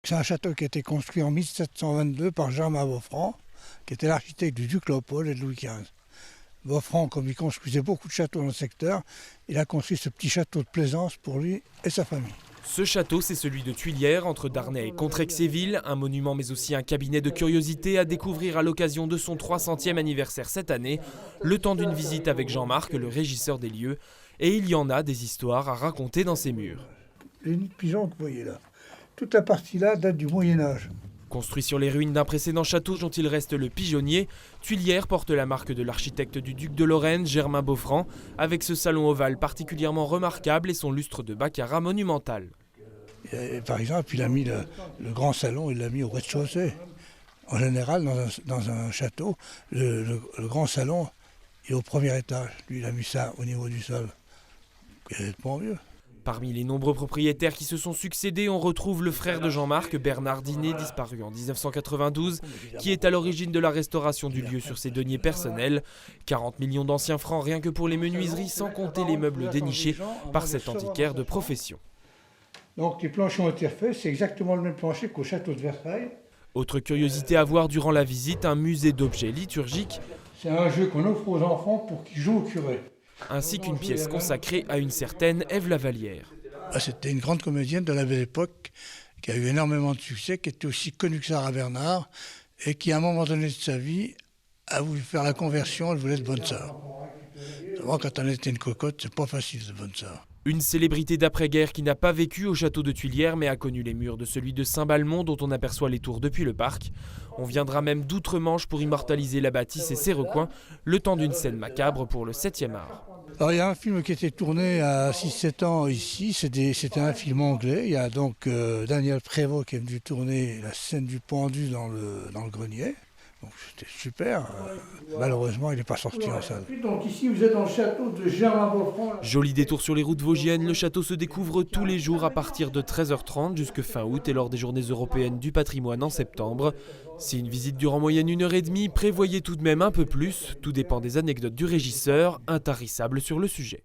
C'est un château qui a été construit en 1722 par Germain Boffrand, qui était l'architecte du duc Léopold et de Louis XV. Boffrand, comme il construisait beaucoup de châteaux dans le secteur, il a construit ce petit château de Plaisance pour lui et sa famille. Ce château, c'est celui de Tuilières, entre Darney et Contrexéville, un monument mais aussi un cabinet de curiosités à découvrir à l'occasion de son 300e anniversaire cette année, le temps d'une visite avec Jean-Marc, le régisseur des lieux. Et il y en a des histoires à raconter dans ces murs. Les nids de pigeons que vous voyez là, toute la partie là date du Moyen-Âge. Construit sur les ruines d'un précédent château dont il reste le pigeonnier, Tuilières porte la marque de l'architecte du duc de Lorraine, Germain Boffrand, avec ce salon ovale particulièrement remarquable et son lustre de baccarat monumental. Et par exemple, il a mis le grand salon, il l'a mis au rez-de-chaussée. En général, dans un château, le grand salon est au premier étage. Lui, il a mis ça au niveau du sol. Il est pas mieux. Parmi les nombreux propriétaires qui se sont succédés, on retrouve le frère de Jean-Marc, Bernard Dinet, disparu en 1992, qui est à l'origine de la restauration du lieu sur ses deniers personnels. 40 millions d'anciens francs rien que pour les menuiseries, sans compter les meubles dénichés par cet antiquaire de profession. Donc les planchers ont été refaits, c'est exactement le même plancher qu'au château de Versailles. Autre curiosité à voir durant la visite, un musée d'objets liturgiques. C'est un jeu qu'on offre aux enfants pour qu'ils jouent au curé. Ainsi qu'une pièce consacrée à une certaine Ève Lavallière. C'était une grande comédienne de la belle époque qui a eu énormément de succès, qui était aussi connue que Sarah Bernard et qui à un moment donné de sa vie a voulu faire la conversion, elle voulait être bonne sœur. Souvent quand on était une cocotte, c'est pas facile de bonne sœur. Une célébrité d'après-guerre qui n'a pas vécu au château de Tuilières mais a connu les murs de celui de Saint-Balmont dont on aperçoit les tours depuis le parc. On viendra même d'outre-Manche pour immortaliser la bâtisse et ses recoins, le temps d'une scène macabre pour le 7e art. Alors, il y a un film qui a été tourné à 6-7 ans ici, c'était un film anglais. Il y a donc Daniel Prévost qui est venu tourner la scène du pendu dans le grenier. Donc c'était super. Malheureusement, il n'est pas sorti en salle. Donc ici, vous êtes dans le château de Germain Boffrand. Joli détour sur les routes vosgiennes, le château se découvre tous les jours à partir de 13h30 jusque fin août et lors des journées européennes du patrimoine en septembre. Si une visite dure en moyenne 1h30, prévoyez tout de même un peu plus. Tout dépend des anecdotes du régisseur, intarissable sur le sujet.